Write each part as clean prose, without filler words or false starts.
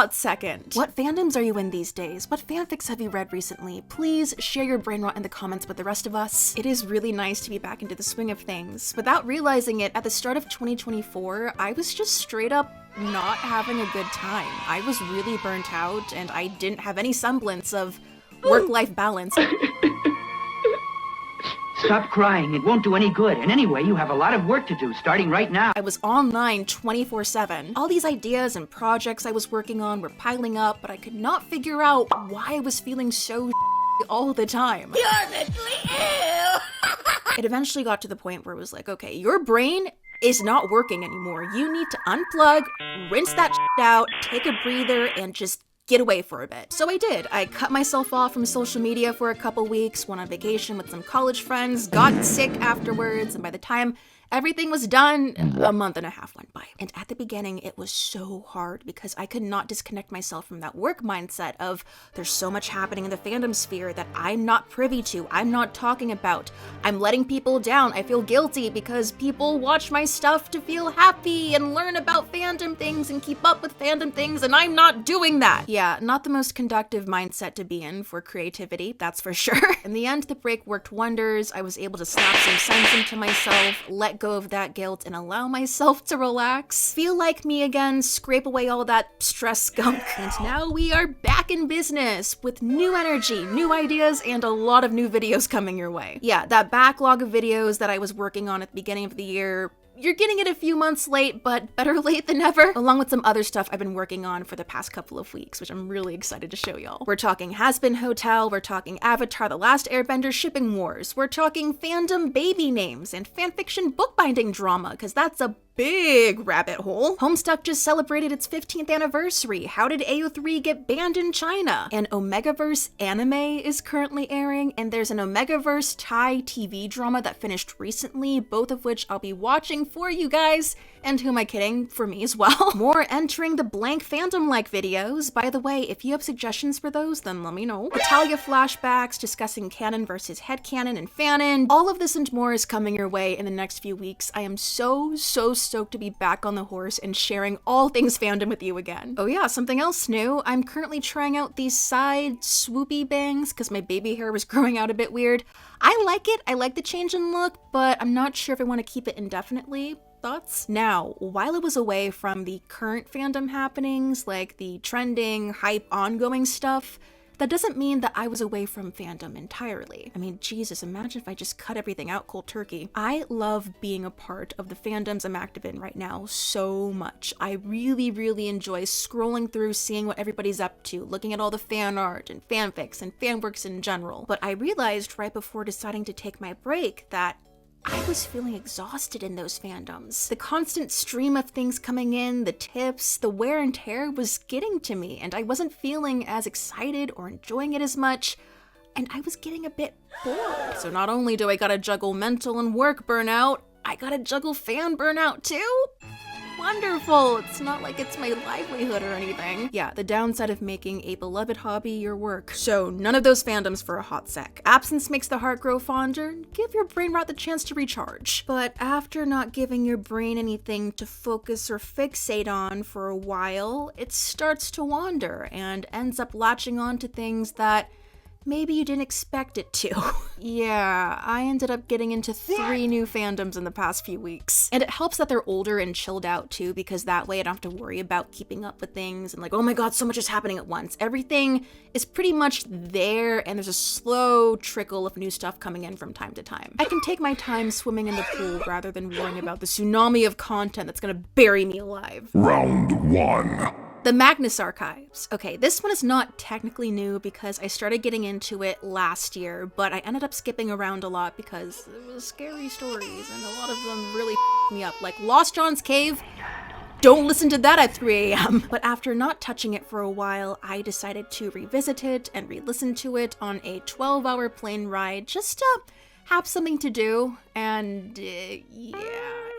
hot second. What fandoms are you in these days? What fanfics have you read recently? Please share your brain rot in the comments with the rest of us. It is really nice to be back into the swing of things. Without realizing it, at the start of 2024, I was just straight up not having a good time. I was really burnt out and I didn't have any semblance of work-life balance. Stop crying, it won't do any good. And anyway, you have a lot of work to do, starting right now. I was online 24/7. All these ideas and projects I was working on were piling up, but I could not figure out why I was feeling so all the time. You're mentally ill! It eventually got to the point where it was like, okay, your brain is not working anymore. You need to unplug, rinse that out, take a breather, and just get away for a bit. So I did. I cut myself off from social media for a couple weeks, went on vacation with some college friends, got sick afterwards, and by the time everything was done, a month and a half went by. And at the beginning, it was so hard because I could not disconnect myself from that work mindset of there's so much happening in the fandom sphere that I'm not privy to, I'm not talking about. I'm letting people down. I feel guilty because people watch my stuff to feel happy and learn about fandom things and keep up with fandom things, and I'm not doing that. Yeah, not the most conductive mindset to be in for creativity, that's for sure. In the end, the break worked wonders. I was able to slap some sense into myself, let go of that guilt, and allow myself to relax, feel like me again, scrape away all that stress skunk, and now we are back in business with new energy, new ideas, and a lot of new videos coming your way. Yeah, that backlog of videos that I was working on at the beginning of the year, you're getting it a few months late, but better late than never, along with some other stuff I've been working on for the past couple of weeks, which I'm really excited to show y'all. We're talking Has-Been Hotel, we're talking Avatar: The Last Airbender shipping wars, we're talking fandom baby names and fanfiction bookbinding drama, because that's a big rabbit hole. Homestuck just celebrated its 15th anniversary. How did AO3 get banned in China? An Omegaverse anime is currently airing, and there's an Omegaverse Thai TV drama that finished recently, both of which I'll be watching for you guys. And who am I kidding? For me as well. More entering the blank fandom-like videos. By the way, if you have suggestions for those, then let me know. Italia flashbacks, discussing canon versus headcanon and fanon. All of this and more is coming your way in the next few weeks. I am so stoked to be back on the horse and sharing all things fandom with you again. Oh yeah, something else new. I'm currently trying out these side swoopy bangs because my baby hair was growing out a bit weird. I like it. I like the change in look, but I'm not sure if I want to keep it indefinitely. Thoughts? Now, while I was away from the current fandom happenings, like the trending, hype, ongoing stuff, that doesn't mean that I was away from fandom entirely. I mean, Jesus, imagine if I just cut everything out cold turkey. I love being a part of the fandoms I'm active in right now so much. I really enjoy scrolling through, seeing what everybody's up to, looking at all the fan art and fanfics and fanworks in general. But I realized right before deciding to take my break that I was feeling exhausted in those fandoms. The constant stream of things coming in, the tips, the wear and tear was getting to me, and I wasn't feeling as excited or enjoying it as much, and I was getting a bit bored. So not only do I gotta juggle mental and work burnout, I gotta juggle fan burnout too? Wonderful! It's not like it's my livelihood or anything. Yeah, the downside of making a beloved hobby your work. So none of those fandoms for a hot sec. Absence makes the heart grow fonder. Give your brain rot the chance to recharge. But after not giving your brain anything to focus or fixate on for a while, it starts to wander and ends up latching on to things that maybe you didn't expect it to. Yeah, I ended up getting into 3 new fandoms in the past few weeks. And it helps that they're older and chilled out too, because that way I don't have to worry about keeping up with things and like, oh my god, so much is happening at once. Everything is pretty much there, and there's a slow trickle of new stuff coming in from time to time. I can take my time swimming in the pool rather than worrying about the tsunami of content that's gonna bury me alive. Round 1. The Magnus Archives. Okay, this one is not technically new because I started getting into it last year, but I ended up skipping around a lot because it was scary stories and a lot of them really me up. Like Lost John's Cave, don't listen to that at 3 a.m. But after not touching it for a while, I decided to revisit it and re-listen to it on a 12-hour plane ride just to have something to do, and yeah,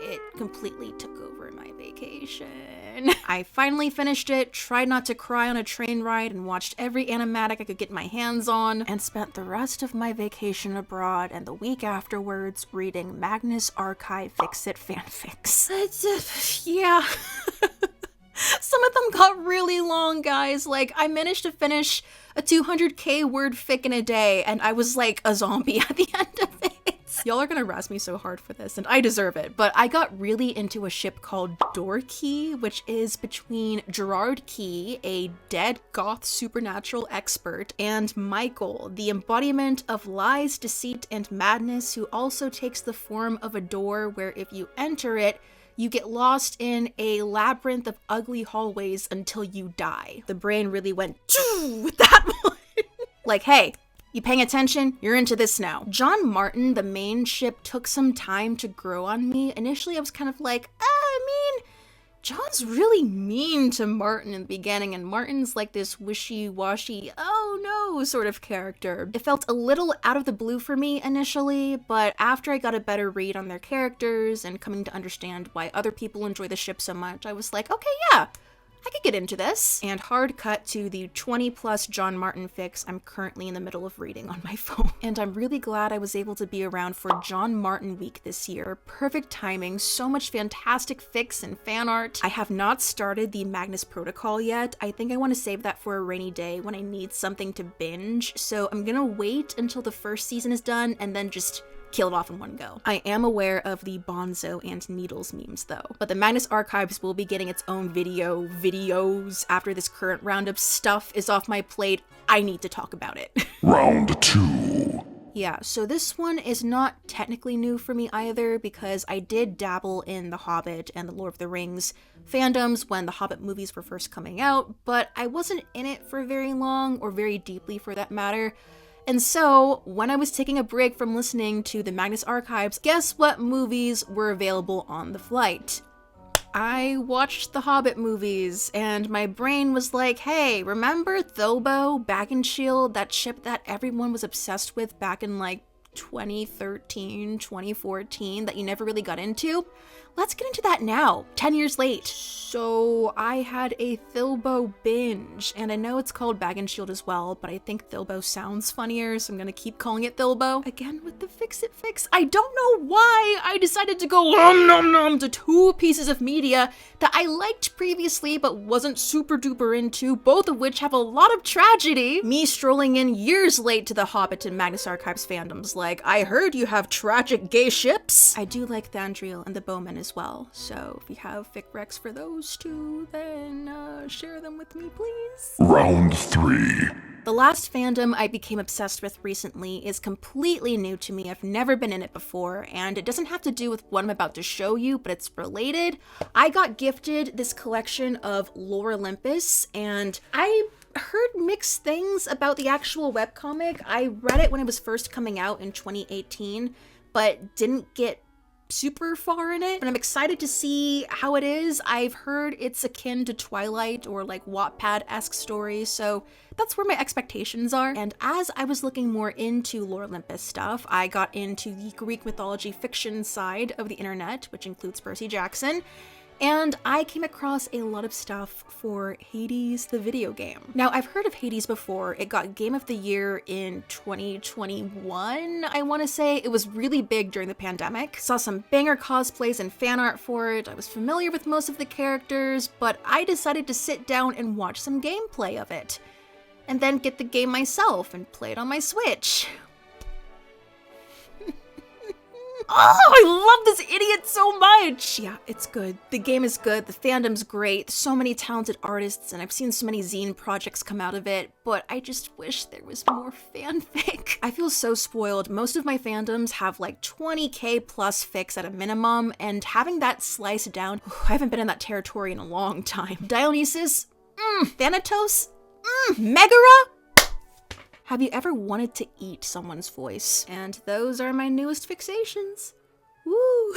it completely took over my vacation. I finally finished it, tried not to cry on a train ride, and watched every animatic I could get my hands on, and spent the rest of my vacation abroad and the week afterwards reading Magnus Archive Fix-It fanfics. Yeah. Some some of them got really long, guys. Like, I managed to finish a 200k word fic in a day, and I was like a zombie at the end of it. Y'all are gonna razz me so hard for this, and I deserve it, but I got really into a ship called Dorkey, which is between Gerard Key, a dead goth supernatural expert, and Michael, the embodiment of lies, deceit, and madness, who also takes the form of a door where if you enter it, you get lost in a labyrinth of ugly hallways until you die. The brain really went with that one. Like, hey, you paying attention? You're into this now. John Martin, the main ship, took some time to grow on me. Initially, I was kind of like, John's really mean to Martin in the beginning, and Martin's like this wishy-washy, oh no sort of character. It felt a little out of the blue for me initially, but after I got a better read on their characters and coming to understand why other people enjoy the ship so much, I was like, okay, yeah, I could get into this. And hard cut to the 20 plus John Martin fics I'm currently in the middle of reading on my phone. And I'm really glad I was able to be around for John Martin week this year. Perfect timing, so much fantastic fics and fan art. I have not started the Magnus Protocol yet. I think I want to save that for a rainy day when I need something to binge. So I'm gonna wait until the first season is done and then just kill it off in one go. I am aware of the Bonzo and Needles memes though, but the Magnus Archives will be getting its own videos after this current round of stuff is off my plate. I need to talk about it. Round 2. Yeah, so this one is not technically new for me either, because I did dabble in The Hobbit and The Lord of the Rings fandoms when the Hobbit movies were first coming out, but I wasn't in it for very long, or very deeply for that matter. And so, when I was taking a break from listening to the Magnus Archives, guess what movies were available on the flight? I watched the Hobbit movies, and my brain was like, hey, remember Thilbo, Back in Shield, that ship that everyone was obsessed with back in like 2013, 2014, that you never really got into? Let's get into that now, 10 years late. So I had a Thilbo binge, and I know it's called Bag and Shield as well, but I think Thilbo sounds funnier, so I'm gonna keep calling it Thilbo. Again with the fix-it fix. I don't know why I decided to go nom nom to two pieces of media that I liked previously but wasn't super duper into, both of which have a lot of tragedy. Me strolling in years late to the Hobbit and Magnus Archives fandoms like, I heard you have tragic gay ships. I do like Thandriel and the Bowmen as well, so if you have fic recs for those two, then share them with me, please. Round 3. The last fandom I became obsessed with recently is completely new to me. I've never been in it before, and it doesn't have to do with what I'm about to show you, but it's related. I got gifted this collection of Lore Olympus, and I heard mixed things about the actual webcomic. I read it when it was first coming out in 2018, but didn't get super far in it, and I'm excited to see how it is. I've heard it's akin to Twilight or like Wattpad-esque stories, so that's where my expectations are. And as I was looking more into Lore Olympus stuff, I got into the Greek mythology fiction side of the internet, which includes Percy Jackson, and I came across a lot of stuff for Hades, the video game. Now, I've heard of Hades before. It got Game of the Year in 2021, I want to say. It was really big during the pandemic. Saw some banger cosplays and fan art for it. I was familiar with most of the characters, but I decided to sit down and watch some gameplay of it, and then get the game myself and play it on my Switch. Oh, I love this idiot so much! Yeah, it's good. The game is good, the fandom's great, so many talented artists, and I've seen so many zine projects come out of it, but I just wish there was more fanfic. I feel so spoiled. Most of my fandoms have like 20k plus fics at a minimum, and having that sliced down, I haven't been in that territory in a long time. Dionysus, Thanatos, Megara? Have you ever wanted to eat someone's voice? And those are my newest fixations. Woo!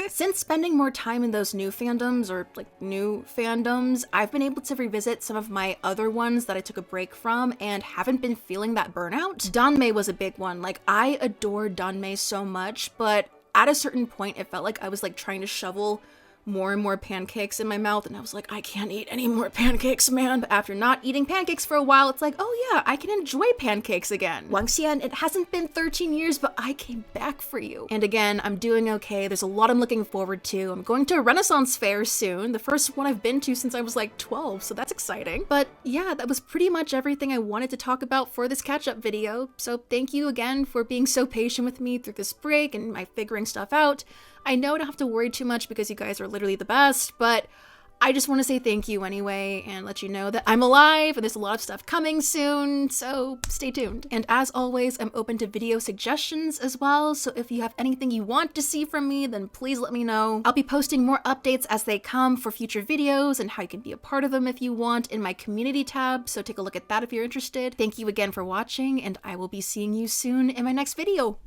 Since spending more time in those new fandoms, or like new fandoms, I've been able to revisit some of my other ones that I took a break from and haven't been feeling that burnout. Danmei was a big one. Like, I adore Danmei so much, but at a certain point it felt like I was like trying to shovel more and more pancakes in my mouth, and I was like, I can't eat any more pancakes, man. But after not eating pancakes for a while, it's like, oh yeah, I can enjoy pancakes again. Wang Xian, it hasn't been 13 years, but I came back for you. And again, I'm doing okay. There's a lot I'm looking forward to. I'm going to a Renaissance fair soon, the first one I've been to since I was like 12, so that's exciting. But yeah, that was pretty much everything I wanted to talk about for this catch-up video. So thank you again for being so patient with me through this break and my figuring stuff out. I know I don't have to worry too much because you guys are literally the best, but I just want to say thank you anyway and let you know that I'm alive and there's a lot of stuff coming soon, so stay tuned. And as always, I'm open to video suggestions as well, so if you have anything you want to see from me, then please let me know. I'll be posting more updates as they come for future videos and how you can be a part of them if you want in my community tab, so take a look at that if you're interested. Thank you again for watching, and I will be seeing you soon in my next video.